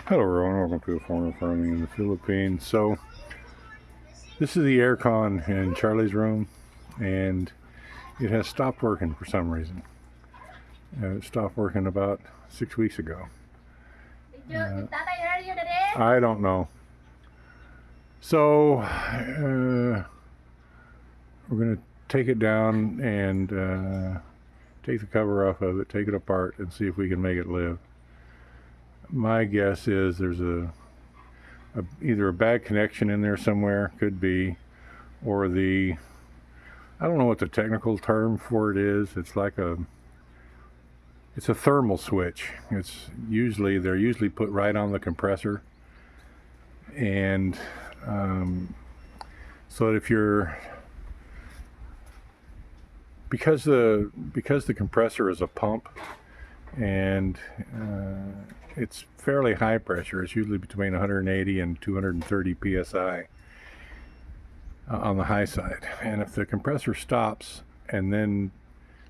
Hello everyone, welcome to a form of farming in the Philippines. So this is the AirCon in Charlie's room, and it has stopped working for some reason. It stopped working about 6 weeks ago. I don't know. So we're going to take it down and take the cover off of it, take it apart, and see if we can make it live. My guess is there's either a bad connection in there somewhere, could be, or I don't know what the technical term for it is. It's a thermal switch. They're usually put right on the compressor, and so that because the compressor is a pump, and it's fairly high pressure. It's usually between 180 and 230 psi on the high side. And if the compressor stops, and then,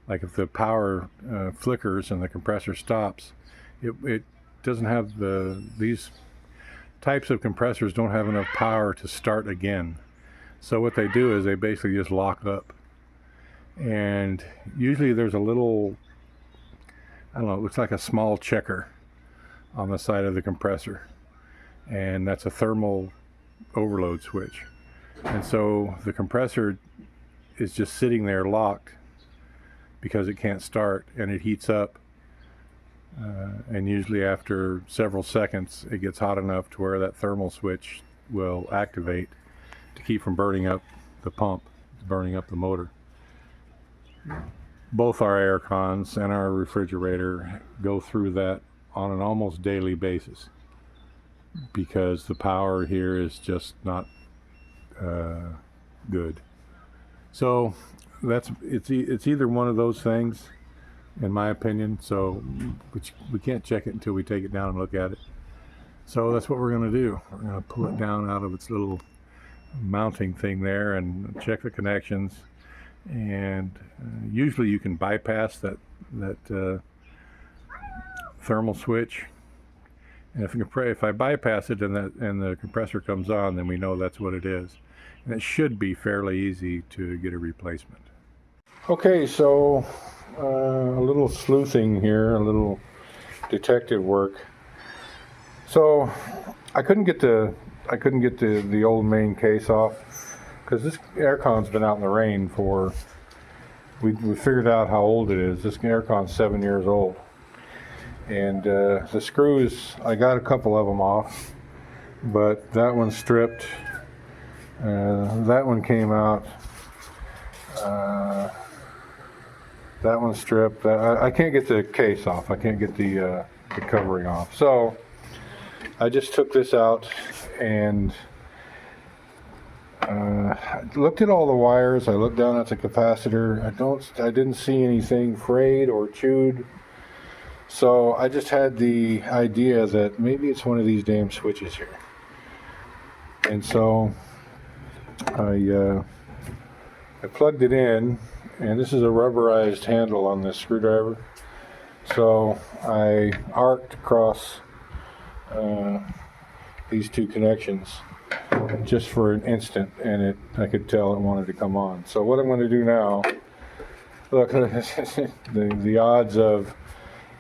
like if the power flickers and the compressor stops, it doesn't have these types of compressors don't have enough power to start again. So what they do is they basically just lock up. And usually there's a little, I don't know, it looks like a small checker on the side of the compressor, and that's a thermal overload switch. And so the compressor is just sitting there locked because it can't start, and it heats up, and usually after several seconds it gets hot enough to where that thermal switch will activate to keep from burning up the pump, burning up the motor. Both our air cons and our refrigerator go through that on an almost daily basis because the power here is just not good. So it's either one of those things, in my opinion. So we can't check it until we take it down and look at it. So that's what we're going to do. We're going to pull it down out of its little mounting thing there and check the connections. And usually you can bypass that thermal switch, and if I bypass it and the compressor comes on, then we know that's what it is, and it should be fairly easy to get a replacement. Okay, so a little sleuthing here, a little detective work. So I couldn't get the old main case off, because this aircon's been out in the rain we figured out how old it is. This aircon's 7 years old. And the screws, I got a couple of them off, but that one's stripped. That one came out. That one's stripped. I can't get the case off. I can't get the covering off. So I just took this out and looked at all the wires. I looked down at the capacitor. I didn't see anything frayed or chewed. So I just had the idea that maybe it's one of these damn switches here. And so I plugged it in, and this is a rubberized handle on this screwdriver. So I arced across these two connections just for an instant, and I could tell it wanted to come on. So what I'm going to do now, look, the odds of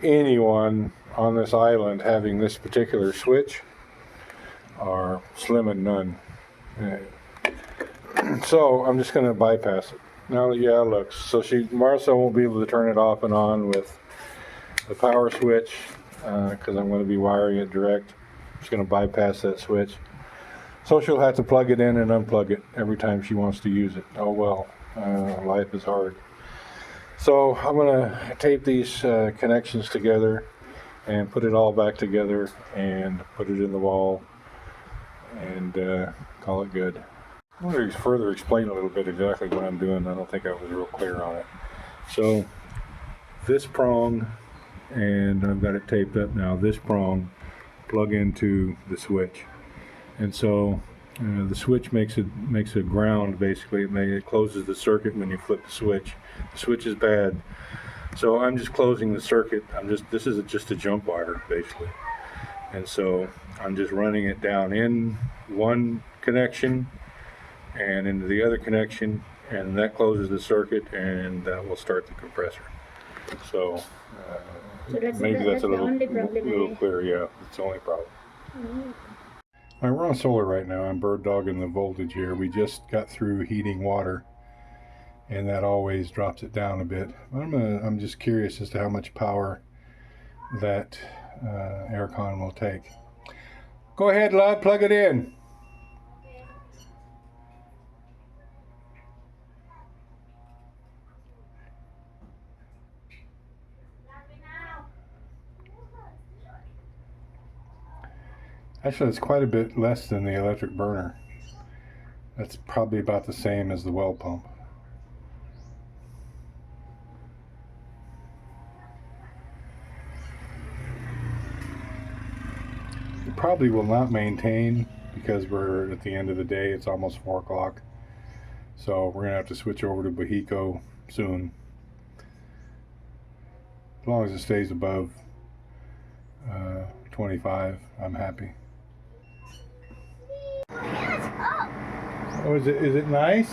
anyone on this island having this particular switch are slim and none. So I'm just going to bypass it. Now, yeah, look, so Martha won't be able to turn it off and on with the power switch because I'm going to be wiring it direct. I'm just going to bypass that switch. So she'll have to plug it in and unplug it every time she wants to use it. Oh well, life is hard. So I'm going to tape these connections together and put it all back together and put it in the wall and call it good. I want to further explain a little bit exactly what I'm doing. I don't think I was real clear on it. So this prong, and I've got it taped up now, this prong plug into the switch. And so the switch makes a ground, basically. It closes the circuit when you flip the switch. The switch is bad, so I'm just closing the circuit. This is just a jump wire, basically. And so I'm just running it down in one connection and into the other connection, and that closes the circuit, and that will start the compressor. So maybe that's a little clearer. Yeah, it's the only problem. All right, we're on solar right now. I'm bird dogging the voltage here. We just got through heating water, and that always drops it down a bit. I'm just curious as to how much power that AirCon will take. Go ahead, love, plug it in. Actually, it's quite a bit less than the electric burner. That's probably about the same as the well pump. It probably will not maintain because we're at the end of the day. It's almost 4 o'clock. So we're gonna have to switch over to Bahico soon. As long as it stays above 25, I'm happy. Oh, is it nice?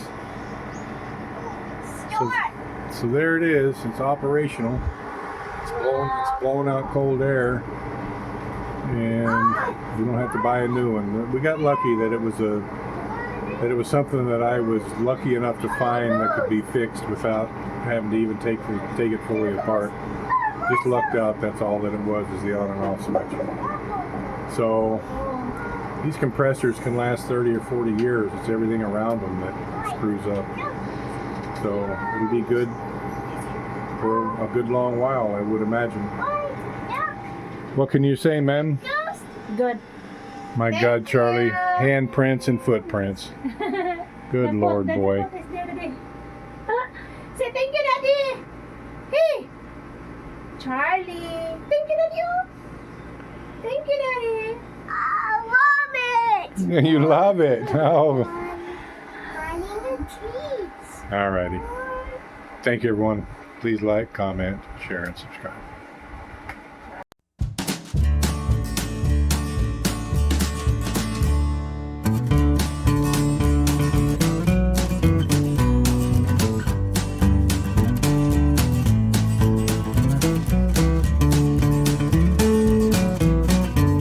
So there it is. It's operational. It's blowing out cold air, and we don't have to buy a new one. We got lucky that it was something that I was lucky enough to find that could be fixed without having to even take it fully apart. Just lucked out. That's all that it was, is the on and off switch. So these compressors can last 30 or 40 years. It's everything around them that screws up. So it'll be good for a good long while, I would imagine. What can you say, man? Good. My God, Charlie. Handprints and footprints. Good Lord, boy. Say thank you, Daddy. Hey, Charlie. Thank you, Daddy. Thank you, Daddy. I love it. You love it. Oh. Teeth. Alrighty. Thank you, everyone. Please like, comment, share, and subscribe.